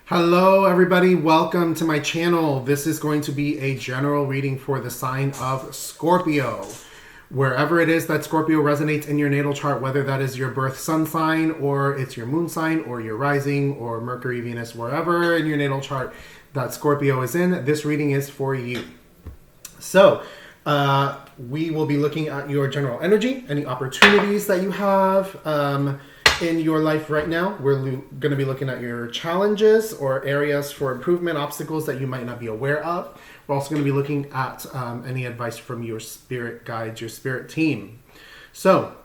Hello everybody, welcome to my channel. This is going to be a general reading for the sign of Scorpio. Wherever it is that Scorpio resonates in your natal chart, whether that is your birth sun sign or it's your moon sign or your rising or Mercury, Venus, wherever in your natal chart that Scorpio is in, this reading is for you. So, we will be looking at your general energy, any opportunities that you have in your life right now. We're going to be looking at your challenges or areas for improvement, obstacles that you might not be aware of. We're also going to be looking at any advice from your spirit guides, your spirit team. So,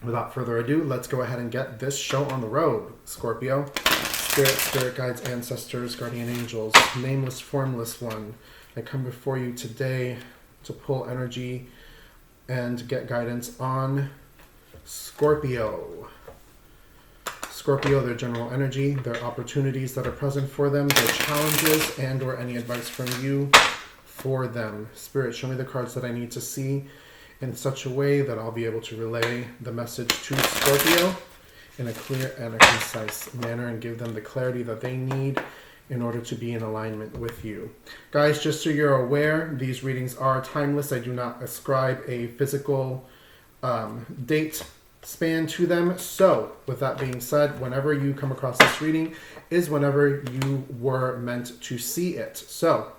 without further ado, let's go ahead and get this show on the road. Scorpio, spirit guides, ancestors, guardian angels, nameless, formless one, I come before you today to pull energy and get guidance on Scorpio. Scorpio, their general energy, their opportunities that are present for them, their challenges, and or any advice from you for them. Spirit, show me the cards that I need to see in such a way that I'll be able to relay the message to Scorpio in a clear and a concise manner and give them the clarity that they need in order to be in alignment with you. Guys, just so you're aware, these readings are timeless. I do not ascribe a physical date span to them. So, with that being said, whenever you come across this reading is whenever you were meant to see it. So,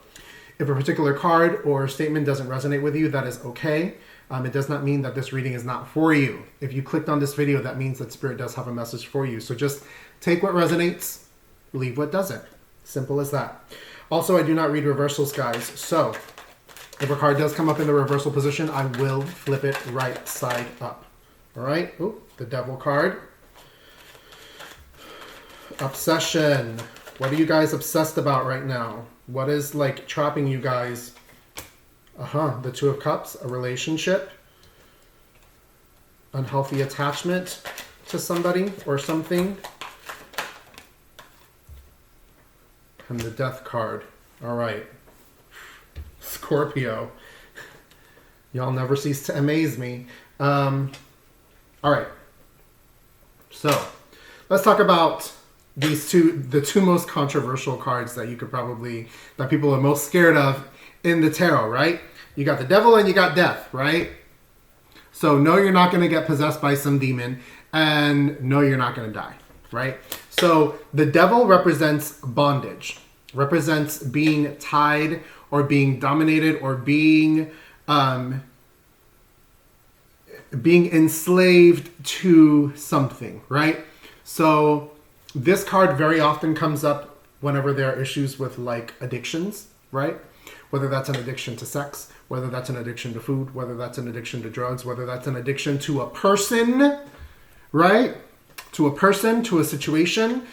if a particular card or statement doesn't resonate with you, that is okay. It does not mean that this reading is not for you. If you clicked on this video, that means that Spirit does have a message for you. So just take what resonates, leave what doesn't. Simple as that. Also, I do not read reversals, guys. So, if a card does come up in the reversal position, I will flip it right side up. All right? Ooh, the Devil card. Obsession. What are you guys obsessed about right now? What is like trapping you guys? The Two of Cups, a relationship, unhealthy attachment to somebody or something. And the Death card. All right. Scorpio. Y'all never cease to amaze me. All right. So, let's talk about the two most controversial cards that that people are most scared of in the tarot, right? You got the Devil and you got Death, right? So, no, you're not going to get possessed by some demon, and no, you're not going to die, right? So the Devil represents bondage, represents being tied or being dominated or being enslaved to something, right? So this card very often comes up whenever there are issues with like addictions, right? Whether that's an addiction to sex, whether that's an addiction to food, whether that's an addiction to drugs, whether that's an addiction to a person, right? To a person, to a situation.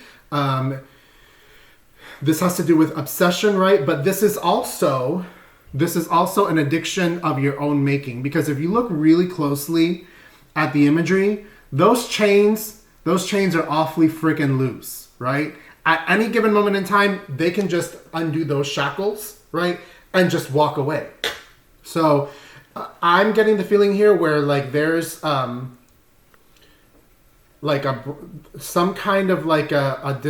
This has to do with obsession, right? But this is also an addiction of your own making. Because if you look really closely at the imagery, those chains are awfully freaking loose, right? At any given moment in time, they can just undo those shackles, right? And just walk away. So I'm getting the feeling here where like there's some kind of like a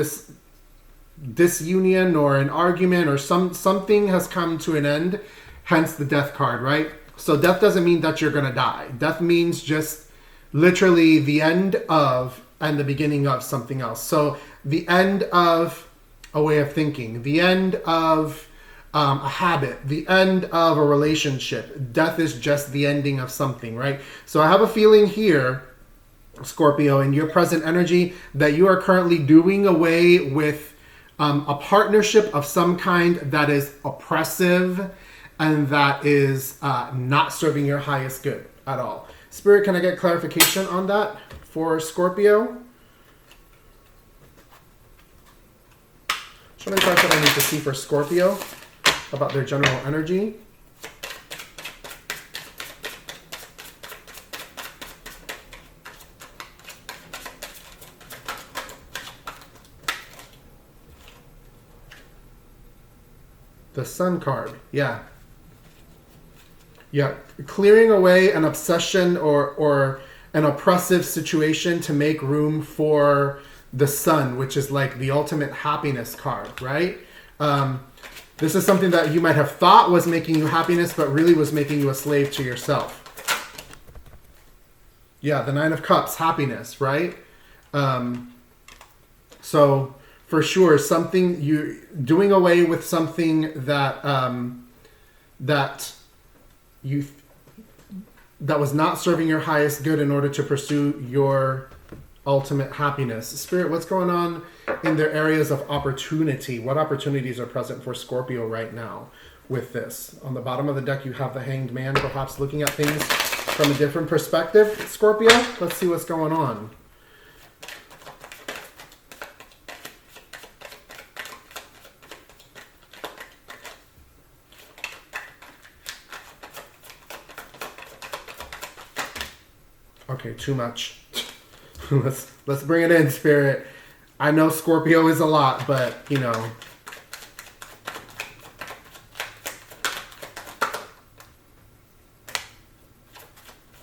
disunion or an argument or something has come to an end, hence the Death card, right? So death doesn't mean that you're gonna die. Death means just literally the end of and the beginning of something else. So the end of a way of thinking, the end of a habit, the end of a relationship. Death is just the ending of something, right? So I have a feeling here, Scorpio, in your present energy, that you are currently doing away with a partnership of some kind that is oppressive and that is not serving your highest good at all. Spirit, can I get clarification on that for Scorpio? Show me the cards that I need to see for Scorpio about their general energy. The Sun card, yeah. Clearing away an obsession or an oppressive situation to make room for the Sun, which is like the ultimate happiness card, right? This is something that you might have thought was making you happiness, but really was making you a slave to yourself. Yeah, the Nine of Cups, happiness, right? So for sure, something you doing away with something that that was not serving your highest good in order to pursue your ultimate happiness. Spirit, what's going on in their areas of opportunity? What opportunities are present for Scorpio right now with this? On the bottom of the deck, you have the Hanged Man, perhaps looking at things from a different perspective. Scorpio, let's see what's going on. Okay, too much. Let's bring it in, Spirit. I know Scorpio is a lot, but you know.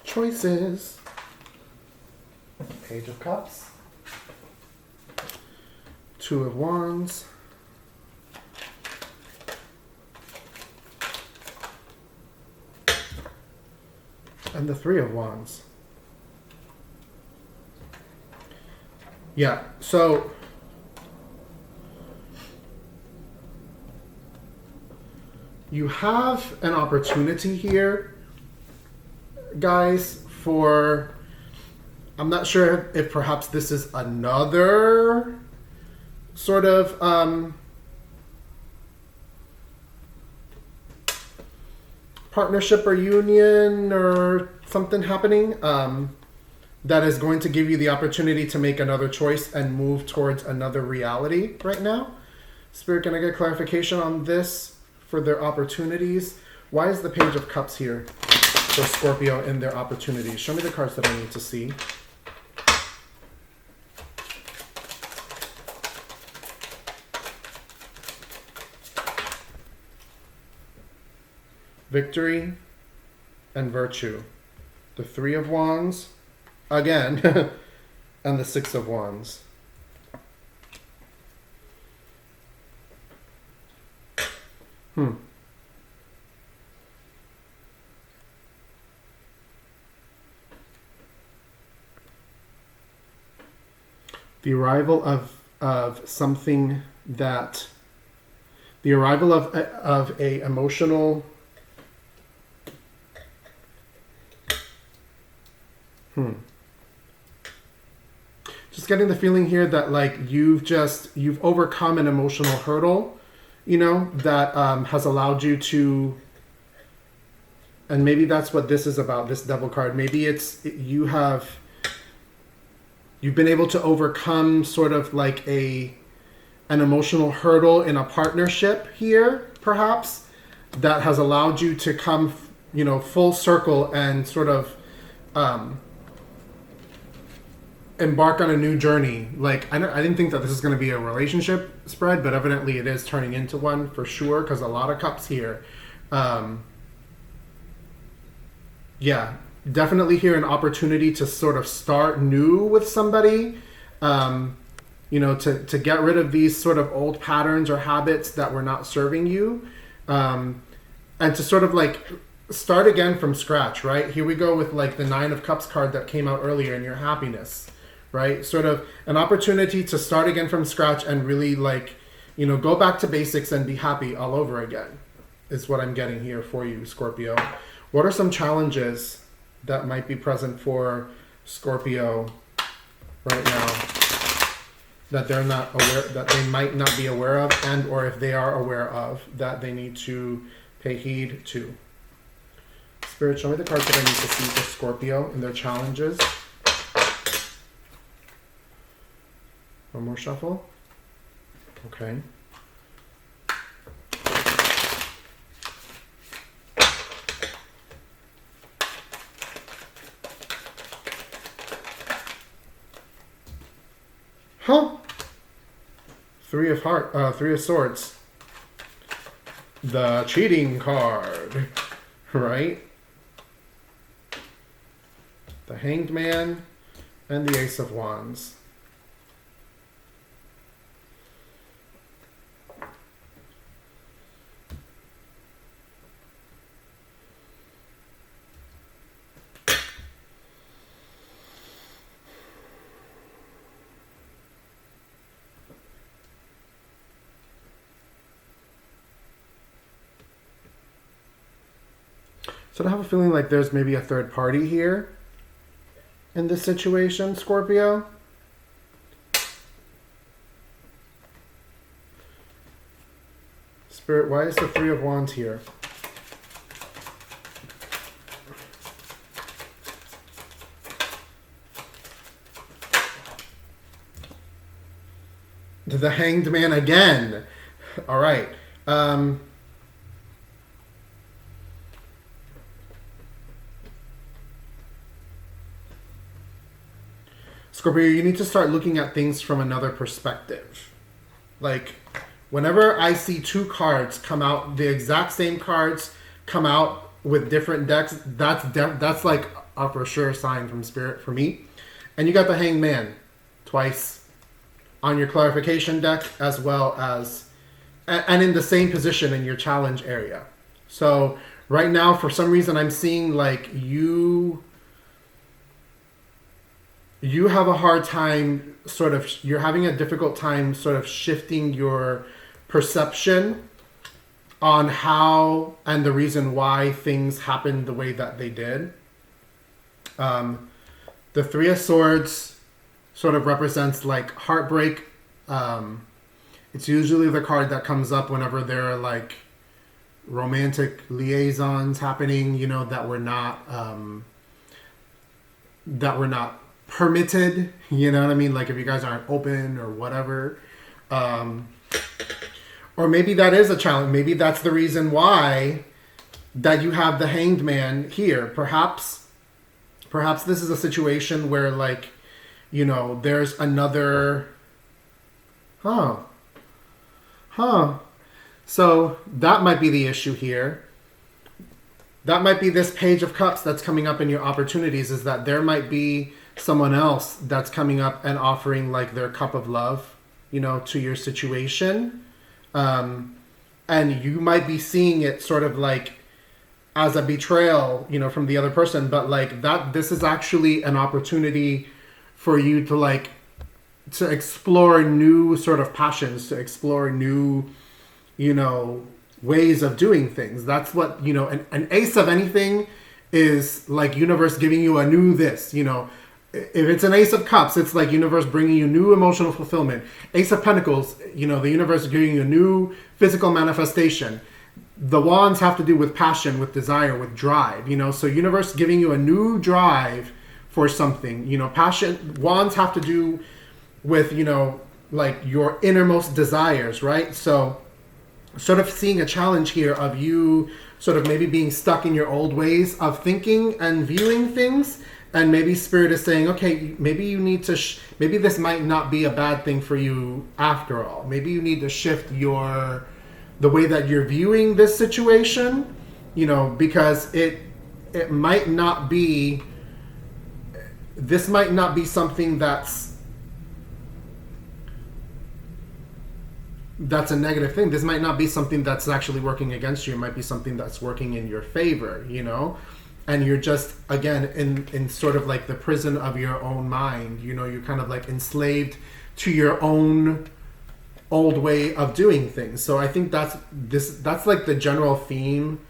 Choices. Page of Cups. Two of Wands. And the Three of Wands. Yeah, so you have an opportunity here, guys, for, I'm not sure if perhaps this is another sort of partnership or union or something happening. That is going to give you the opportunity to make another choice and move towards another reality right now. Spirit, can I get clarification on this for their opportunities? Why is the Page of Cups here for Scorpio in their opportunities? Show me the cards that I need to see. Victory and Virtue. The Three of Wands. Again, and the Six of Wands. The arrival of something that, the arrival of a emotional, just getting the feeling here that like you've overcome an emotional hurdle, you know, that has allowed you to, and maybe that's what this is about, this Devil card. Maybe it's you've been able to overcome sort of like an emotional hurdle in a partnership here, perhaps, that has allowed you to come, you know, full circle and sort of embark on a new journey. Like, I didn't think that this is going to be a relationship spread, but evidently it is turning into one for sure, because a lot of cups here. Yeah, definitely here an opportunity to sort of start new with somebody, you know, to get rid of these sort of old patterns or habits that were not serving you, and to sort of like start again from scratch, right? Here we go with like the Nine of Cups card that came out earlier in your happiness, right? Sort of an opportunity to start again from scratch and really like, you know, go back to basics and be happy all over again is what I'm getting here for you, Scorpio. What are some challenges that might be present for Scorpio right now that they're not aware, that they might not be aware of, and or if they are aware of, that they need to pay heed to? Spirit, show me the cards that I need to see for Scorpio and their challenges. One more shuffle. Okay. Huh? Three of Swords. The cheating card, right? The Hanged Man and the Ace of Wands. So I have a feeling like there's maybe a third party here in this situation, Scorpio. Spirit, why is the Three of Wands here? The Hanged Man again. All right. Scorpio, you need to start looking at things from another perspective. Like, whenever I see two cards come out, the exact same cards come out with different decks, that's like a for sure sign from Spirit for me. And you got the Hanged Man twice on your clarification deck, as well as, and in the same position in your challenge area. So right now, for some reason, I'm seeing like you have a hard time you're having a difficult time sort of shifting your perception on how and the reason why things happened the way that they did. The Three of Swords sort of represents like heartbreak. It's usually the card that comes up whenever there are like romantic liaisons happening, you know, that were not permitted, you know what I mean? Like if you guys aren't open or whatever. Or maybe that is a challenge. Maybe that's the reason why that you have the Hanged Man here. Perhaps this is a situation where like, you know, there's another... So that might be the issue here. That might be this Page of Cups that's coming up in your opportunities, is that there might be someone else that's coming up and offering like their cup of love, you know, to your situation. And you might be seeing it sort of like as a betrayal, you know, from the other person. But like this is actually an opportunity for you to like, to explore new sort of passions, to explore new, you know, ways of doing things. That's what, you know, an ace of anything is like universe giving you a new this, you know. If it's an Ace of Cups, it's like universe bringing you new emotional fulfillment. Ace of Pentacles, you know, the universe is giving you a new physical manifestation. The Wands have to do with passion, with desire, with drive, you know. So universe giving you a new drive for something, you know. Passion, Wands have to do with, you know, like your innermost desires, right? So sort of seeing a challenge here of you sort of maybe being stuck in your old ways of thinking and viewing things. And maybe Spirit is saying, okay, maybe you need to, maybe this might not be a bad thing for you after all. Maybe you need to shift the way that you're viewing this situation, you know, because it might not be, this might not be something that's a negative thing. This might not be something that's actually working against you. It might be something that's working in your favor, you know? And you're just, again, in sort of like the prison of your own mind. You know, you're kind of like enslaved to your own old way of doing things. So I think that's like the general theme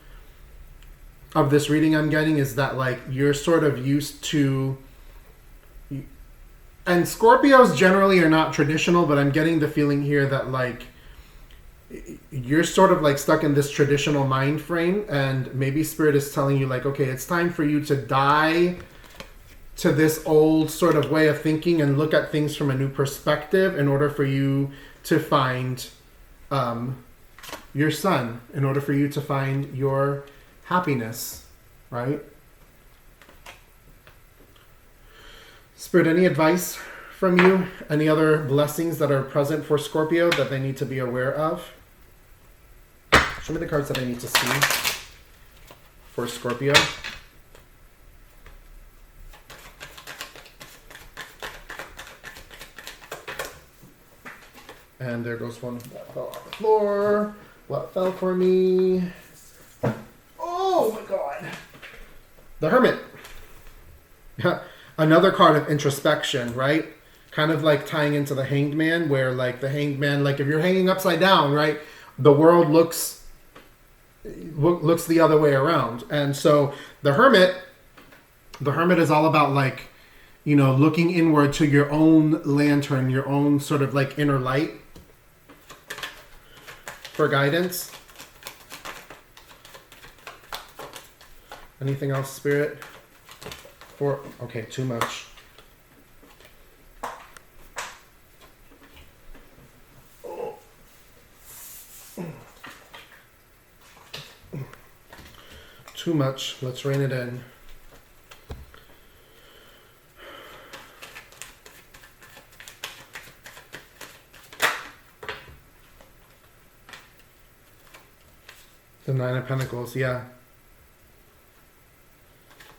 of this reading I'm getting, is that like you're sort of used to, and Scorpios generally are not traditional, but I'm getting the feeling here that like you're sort of like stuck in this traditional mind frame, and maybe Spirit is telling you like, okay, it's time for you to die to this old sort of way of thinking and look at things from a new perspective in order for you to find your sun, in order for you to find your happiness, right? Spirit, any advice from you? Any other blessings that are present for Scorpio that they need to be aware of? Show me the cards that I need to see for Scorpio. And there goes one that fell on the floor. What fell for me? Oh my god. The Hermit. Another card of introspection, right? Kind of like tying into the Hanged Man, where like the Hanged Man, like if you're hanging upside down, right? The world looks looks the other way around. And so the Hermit is all about like, you know, looking inward to your own lantern, your own sort of like inner light for guidance. Anything else, Spirit? Okay, too much. Too much. Let's rein it in. The Nine of Pentacles, yeah.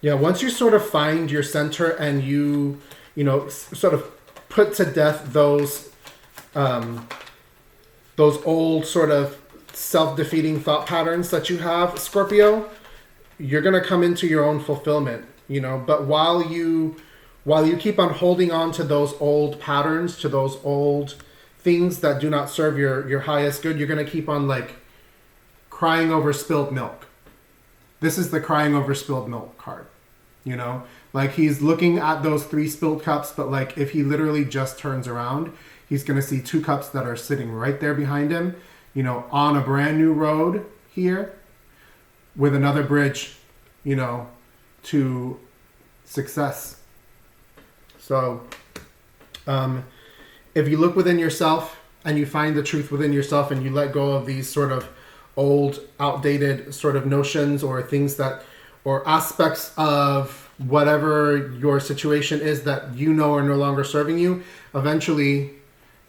Yeah, once you sort of find your center and you know, sort of put to death those old sort of self-defeating thought patterns that you have, Scorpio, you're going to come into your own fulfillment, you know. But while you keep on holding on to those old patterns, to those old things that do not serve your highest good, you're going to keep on like crying over spilled milk. This is the crying over spilled milk card, you know, like he's looking at those 3 spilled cups, but like if he literally just turns around, he's going to see 2 cups that are sitting right there behind him, you know, on a brand new road here with another bridge, you know, to success. So, if you look within yourself and you find the truth within yourself and you let go of these sort of old, outdated sort of notions or things that, or aspects of whatever your situation is that you know are no longer serving you, eventually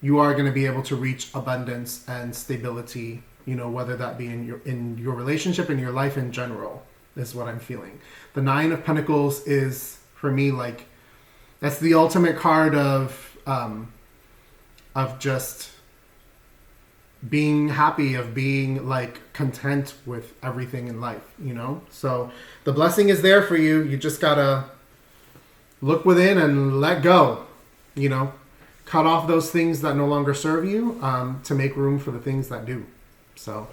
you are going to be able to reach abundance and stability, you know, whether that be in your relationship, in your life in general, is what I'm feeling. The Nine of Pentacles is, for me, like, that's the ultimate card of just being happy, of being like content with everything in life, you know. So the blessing is there for you. You just gotta look within and let go, you know, cut off those things that no longer serve you, to make room for the things that do. So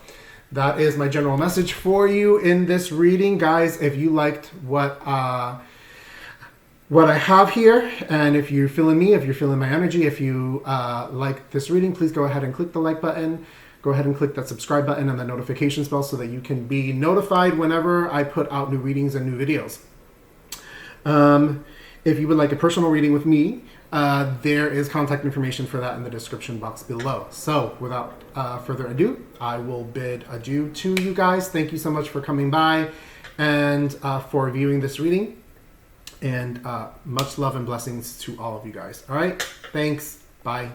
that is my general message for you in this reading, guys. If you liked what I have here, and if you're feeling me, if you're feeling my energy, if you like this reading, please go ahead and click the like button. Go ahead and click that subscribe button and the notifications bell so that you can be notified whenever I put out new readings and new videos. If you would like a personal reading with me, there is contact information for that in the description box below. So without further ado, I will bid adieu to you guys. Thank you so much for coming by and for viewing this reading. And much love and blessings to all of you guys. All right. Thanks. Bye.